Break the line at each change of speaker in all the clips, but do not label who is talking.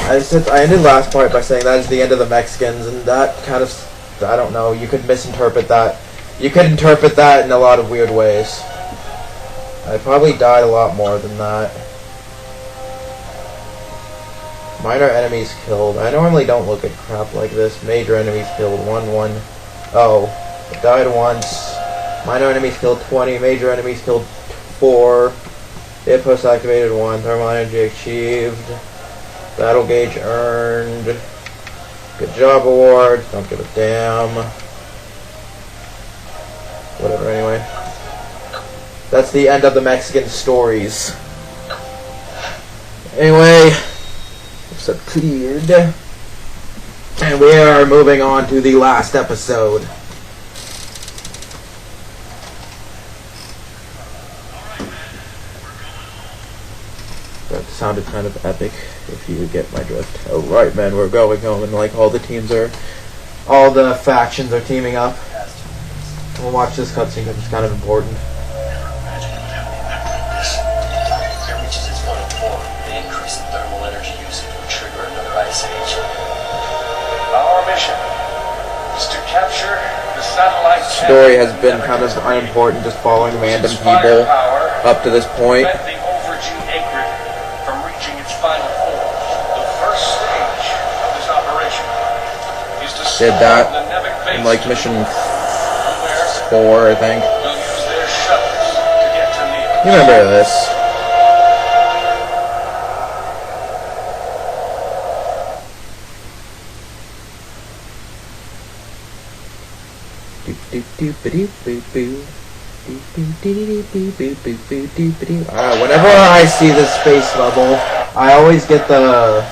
I ended last part by saying that is the end of the Mexicans, and that kind of, I don't know, you could misinterpret that. You could interpret that in a lot of weird ways. I probably died a lot more than that. Minor enemies killed. I normally don't look at crap like this. Major enemies killed. 1-1. Oh. I died once. Minor enemies killed 20. Major enemies killed 4. Hit post activated 1. Thermal energy achieved. Battle gauge earned. Good job award. Don't give a damn. Whatever, anyway. That's the end of the Mexican stories. Anyway, episode cleared. And we are moving on to the last episode. That sounded kind of epic, if you get my drift. Oh, right, man, we're going home, and like all the factions are teaming up. We'll watch this cutscene because it's kind of important.
Our mission is to capture the satellite.
Story has been kind of unimportant, just following random people up to this point.
The Overgy Egret from reaching its final form. The first stage of this operation is to
did that in like mission 4, I think.
We'll use their shuttles to get to Neo.
You remember this? Whenever I see this space level, I always get the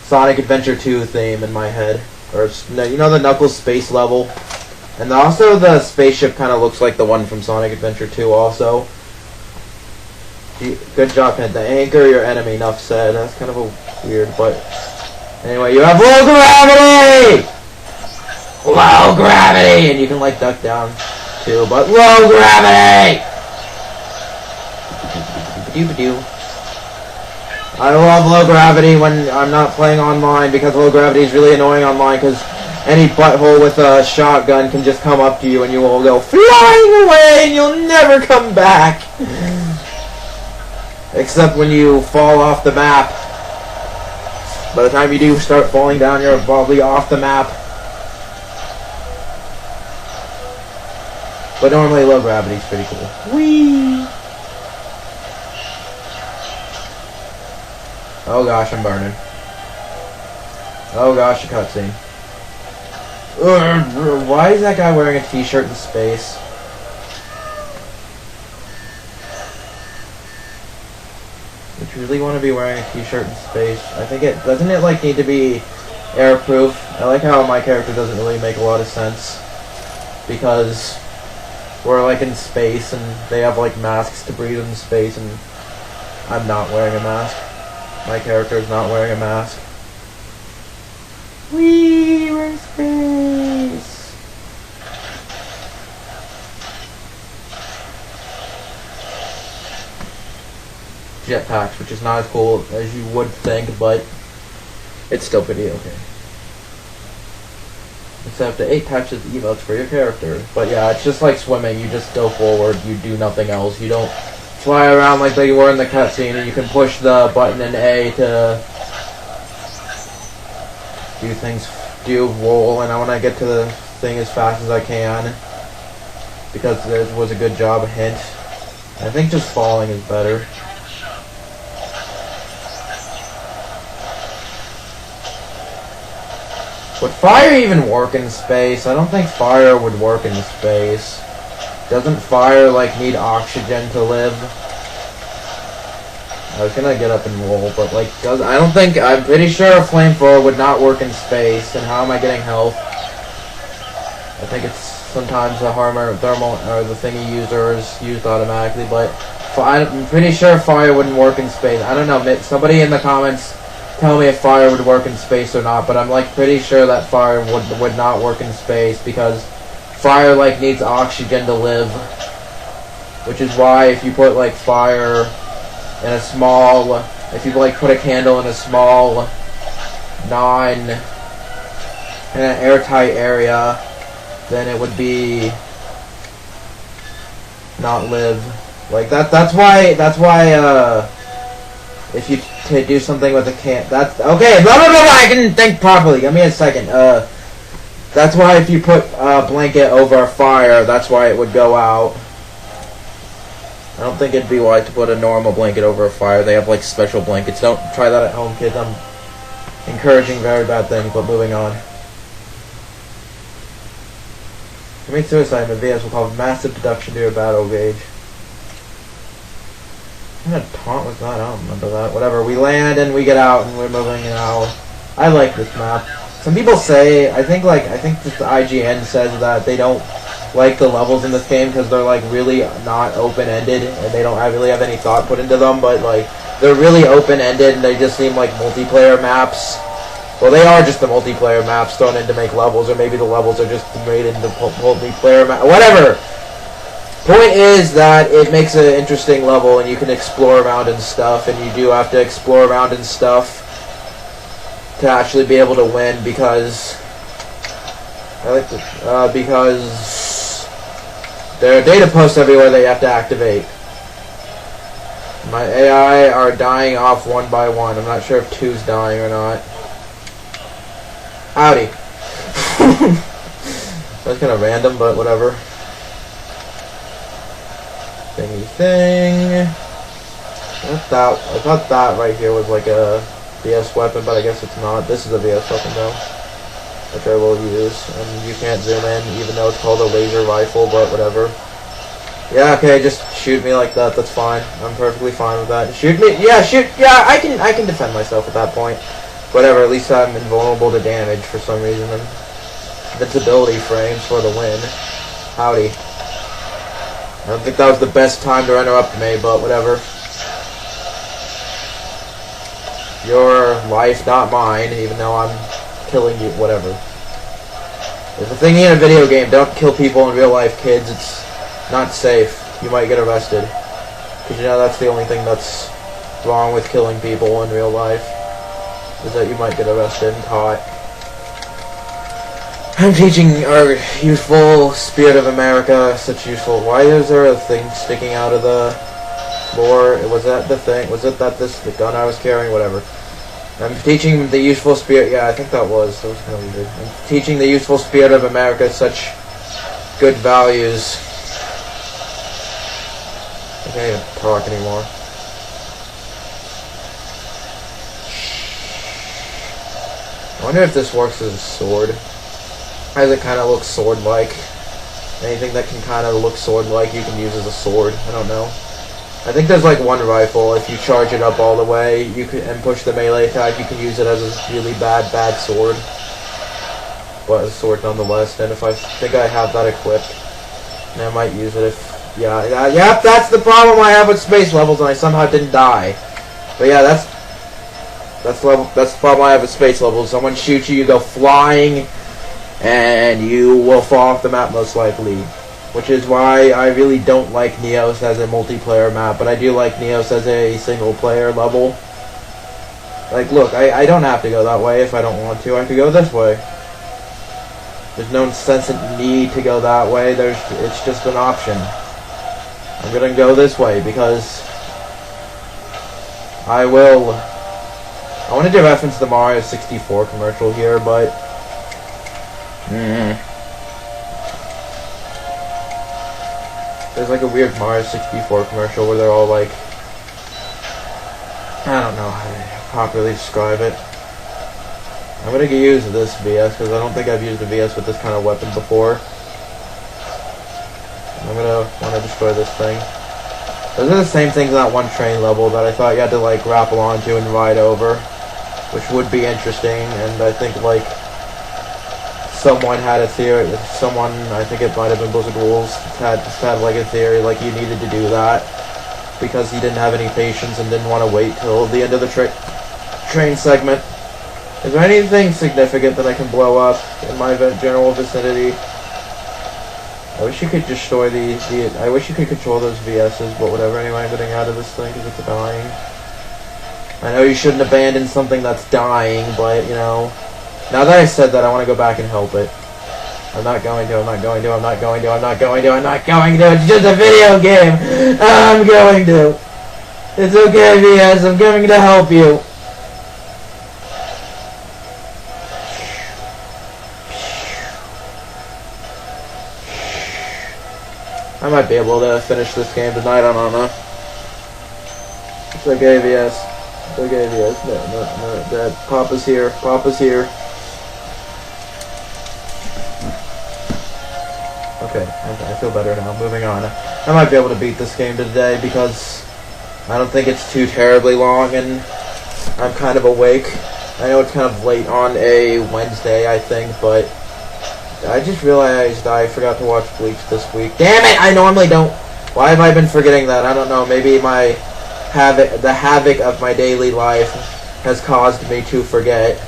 Sonic Adventure 2 theme in my head. Or, you know, the Knuckles space level? And also the spaceship kind of looks like the one from Sonic Adventure 2 also. Good job, Penta. Anchor your enemy, enough said. That's kind of a weird, but... Anyway, you have low gravity! Low gravity! And you can, like, duck down, too, but low gravity! I love low gravity when I'm not playing online, because low gravity is really annoying online, because any butthole with a shotgun can just come up to you and you will go flying away and you'll never come back. Except when you fall off the map. By the time you do start falling down, you're probably off the map. But normally low gravity is pretty cool. Whee! Oh gosh, I'm burning. Oh gosh, a cutscene. Why is that guy wearing a t-shirt in space? Would you really want to be wearing a t-shirt in space? I think it... Doesn't it, like, need to be airproof? I like how my character doesn't really make a lot of sense. Because we're, like, in space, and they have, like, masks to breathe in space, and I'm not wearing a mask. My character is not wearing a mask. Whee! We're in space! Jetpacks, which is not as cool as you would think, but it's still pretty okay. Except the 8 patches emotes for your character. But yeah, it's just like swimming. You just go forward. You do nothing else. You don't fly around like they were in the cutscene, and you can push the button in A to do things, do roll, and I want to get to the thing as fast as I can, because there was a good job hint. I think just falling is better. Would fire even work in space? I don't think fire would work in space. Doesn't fire, like, need oxygen to live? I was gonna get up and roll, but, like, I'm pretty sure a flamethrower would not work in space, and how am I getting health? I think it's sometimes the thermal, or the thingy user is used automatically, but I'm pretty sure fire wouldn't work in space. I don't know, somebody in the comments tell me if fire would work in space or not, but I'm, like, pretty sure that fire would not work in space, because fire, like, needs oxygen to live, which is why if you put, like, fire in a small, if you, like, put a candle in a small in an airtight area, then it would be not live. Like that's why if you do something with a can, that's okay. Blah blah blah blah. I can think properly. Give me a second. That's why if you put a blanket over a fire, that's why it would go out. I don't think it'd be wise to put a normal blanket over a fire. They have like special blankets. Don't try that at home, kids. I'm encouraging very bad things, but moving on. Commit suicide in the VS will cause massive deduction to your battle gauge. What kind of taunt was that? I don't remember that. Whatever. We land and we get out and we're moving now. I like this map. Some people say, I think that the IGN says that they don't like the levels in this game because they're like really not open-ended and they don't really have any thought put into them, but like they're really open-ended and they just seem like multiplayer maps. Well, they are just the multiplayer maps thrown in to make levels, or maybe the levels are just made into multiplayer maps. Whatever! Point is that it makes an interesting level and you can explore around and stuff, and you do have to explore around and stuff to actually be able to win because there are data posts everywhere that you have to activate. My AI are dying off one by one. I'm not sure if 2's dying or not. Howdy. That's kind of random, but whatever. Thingy thing. I thought that right here was like a VS weapon, but I guess it's not. This is a VS weapon though, which I will use. And you can't zoom in, even though it's called a laser rifle, but whatever. Yeah, okay, just shoot me like that. That's fine. I'm perfectly fine with that. Shoot me. Yeah, shoot. Yeah, I can defend myself at that point. Whatever. At least I'm invulnerable to damage for some reason. And invincibility frames for the win. Howdy. I don't think that was the best time to interrupt me, but whatever. Your life, not mine, even though I'm killing you, whatever. There's a thing in a video game, don't kill people in real life, kids. It's not safe. You might get arrested. Because you know that's the only thing that's wrong with killing people in real life. Is that you might get arrested and caught. I'm teaching our youthful spirit of America, such useful. Why is there a thing sticking out of the floor? Was that the thing? Was it that the gun I was carrying? Whatever. I'm teaching the useful spirit. Yeah, I think that was. That was kind of weird. I'm teaching the useful spirit of America such good values. I can't even talk anymore. I wonder if this works as a sword. As it kind of looks sword-like. Anything that can kind of look sword-like you can use as a sword. I don't know. I think there's like one rifle. If you charge it up all the way, you can and push the melee attack, you can use it as a really bad sword. But a sword nonetheless. And if I think I have that equipped, and I might use it if. Yep, that's the problem I have with space levels, and I somehow didn't die. But yeah, that's the problem I have with space levels. Someone shoots you, you go flying, and you will fall off the map most likely. Which is why I really don't like Neos as a multiplayer map, but I do like Neos as a single player level. Like, look, I don't have to go that way if I don't want to. I could go this way. There's no sense in need to go that way. It's just an option. I'm gonna go this way because I wanted to reference the Mario 64 commercial here, but there's like a weird Mario 64 commercial where they're all like, I don't know how to properly describe it. I'm gonna use this VS because I don't think I've used a VS with this kind of weapon before. I'm gonna want to destroy this thing. Those are the same things in that one train level that I thought you had to like grapple onto and ride over, which would be interesting. And I think like someone had a theory. I think it might have been Blizzard Rules, had like a theory like you needed to do that because he didn't have any patience and didn't want to wait till the end of the train segment. Is there anything significant that I can blow up in my general vicinity? I wish you could destroy I wish you could control those VSs, but whatever. Anyway, I'm getting out of this thing because it's dying. I know you shouldn't abandon something that's dying, but, you know, now that I said that, I want to go back and help it. I'm not going to, I'm not going to, I'm not going to, I'm not going to, I'm not going to, it's just a video game! I'm going to! It's okay, VS, I'm going to help you! I might be able to finish this game tonight, I don't know. It's okay, VS. It's okay, VS. No, Dad. Papa's here. Papa's here. Okay, I feel better now. Moving on. I might be able to beat this game today because I don't think it's too terribly long and I'm kind of awake. I know it's kind of late on a Wednesday, I think, but I just realized I forgot to watch Bleach this week. Damn it! I normally don't. Why have I been forgetting that? I don't know. Maybe the havoc of my daily life has caused me to forget.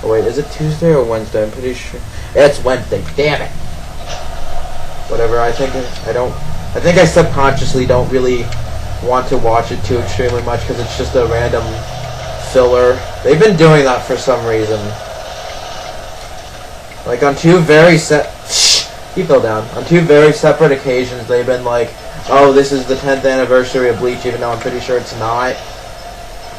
Oh wait, is it Tuesday or Wednesday? I'm pretty sure it's Wednesday. Damn it. Whatever. I think I subconsciously don't really want to watch it too extremely much because it's just a random filler. They've been doing that for some reason. Like on two very on two very separate occasions, they've been like, "Oh, this is the 10th anniversary of Bleach," even though I'm pretty sure it's not.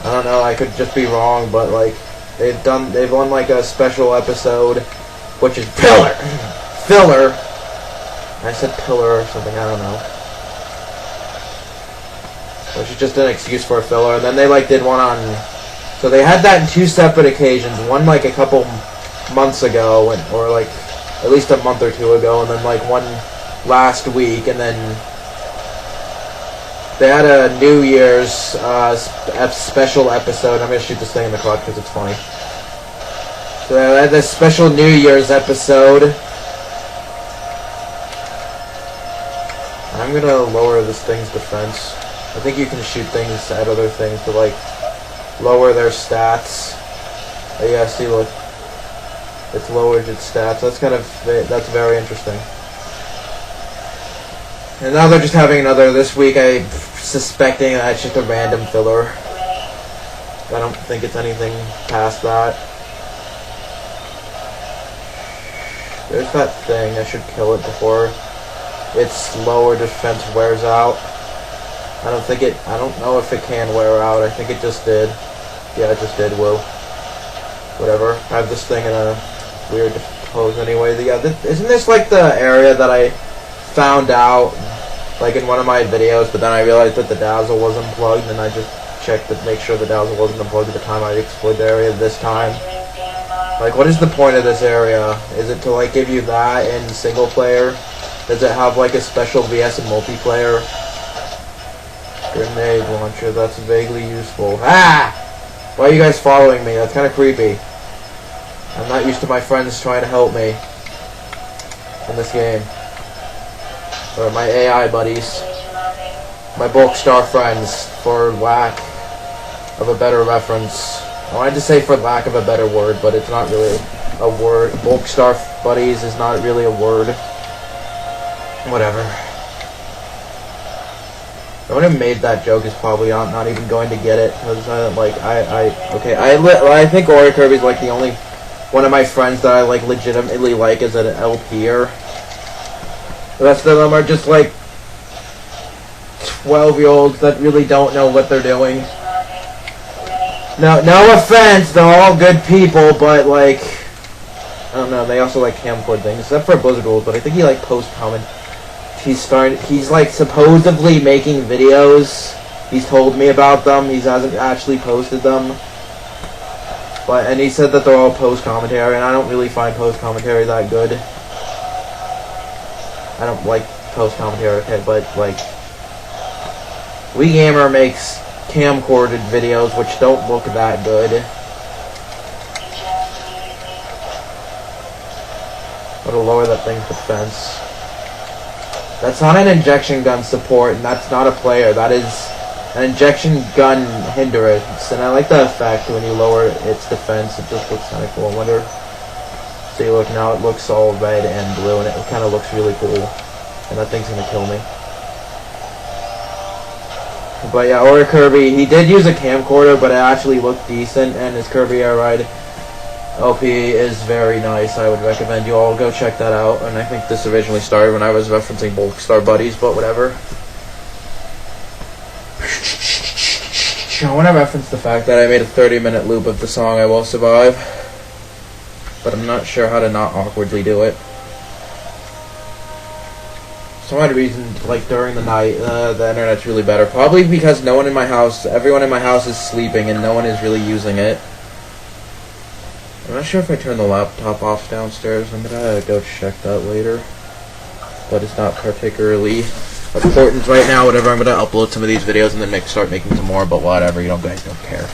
I don't know. I could just be wrong, but like they've done like a special episode, which is filler. I said pillar or something. I don't know. Which is just an excuse for a filler. And then they like did one on. So they had that in two separate occasions. One like a couple months ago, or like at least a month or two ago, and then like one last week, and then they had a New Year's special episode. I'm gonna shoot this thing in the clock because it's funny. So they had this special New Year's episode. I'm gonna lower this thing's defense. I think you can shoot things at other things to like lower their stats. Oh, yeah, see, look. It's lowered its stats. That's very interesting. And now they're just having another this week. I'm suspecting that it's just a random filler. I don't think it's anything past that. There's that thing. I should kill it before its lower defense wears out. I don't know if it can wear out. I think it just did. Yeah, it just did, Will. Whatever. I have this thing in a weird pose anyway. Yeah, isn't this like the area that I found out like in one of my videos, but then I realized that the dazzle was unplugged, and I just checked to make sure the dazzle wasn't unplugged at the time I explored the area this time. Like, what is the point of this area? Is it to like give you that in single player? Does it have like a special VS in multiplayer? Grenade launcher, that's vaguely useful. Ah! Why are you guys following me? That's kind of creepy. I'm not used to my friends trying to help me in this game. Or my AI buddies. My bulk star friends, for lack of a better reference. I wanted to say for lack of a better word, but it's not really a word. Bulk star buddies is not really a word. Whatever. The one who made that joke is probably not even going to get it, because I think Ori Kirby's like the only one of my friends that I like legitimately like as an LPer. The rest of them are just like 12-year-olds that really don't know what they're doing. No offense, they're all good people, but like, I don't know, they also like camcord things, except for Blizzard Rules, but I think he like post-comment. He's like supposedly making videos. He's told me about them. He hasn't actually posted them. And he said that they're all post-commentary, and I don't really find post-commentary that good. I don't like post-commentary, okay, but like, Wii Gamer makes camcorded videos which don't look that good. Gotta lower that thing's defense. That's not an injection gun support, and that's not a player. That is an injection gun hindrance, and I like the effect when you lower its defense. It just looks kind of cool. I wonder. See, look, now it looks all red and blue, and it kind of looks really cool. And that thing's gonna kill me. But yeah, or Kirby. He did use a camcorder, but it actually looked decent, and his Kirby Air Ride LP is very nice. I would recommend you all go check that out. And I think this originally started when I was referencing Bulk Star Buddies, but whatever. I want to reference the fact that I made a 30-minute loop of the song I Will Survive, but I'm not sure how to not awkwardly do it. For some odd reason, like during the night, the internet's really better. Probably because everyone in my house is sleeping and no one is really using it. I'm not sure if I turned the laptop off downstairs. I'm gonna go check that later. But it's not particularly important right now. Whatever, I'm gonna upload some of these videos and then start making some more, but whatever, you guys don't care.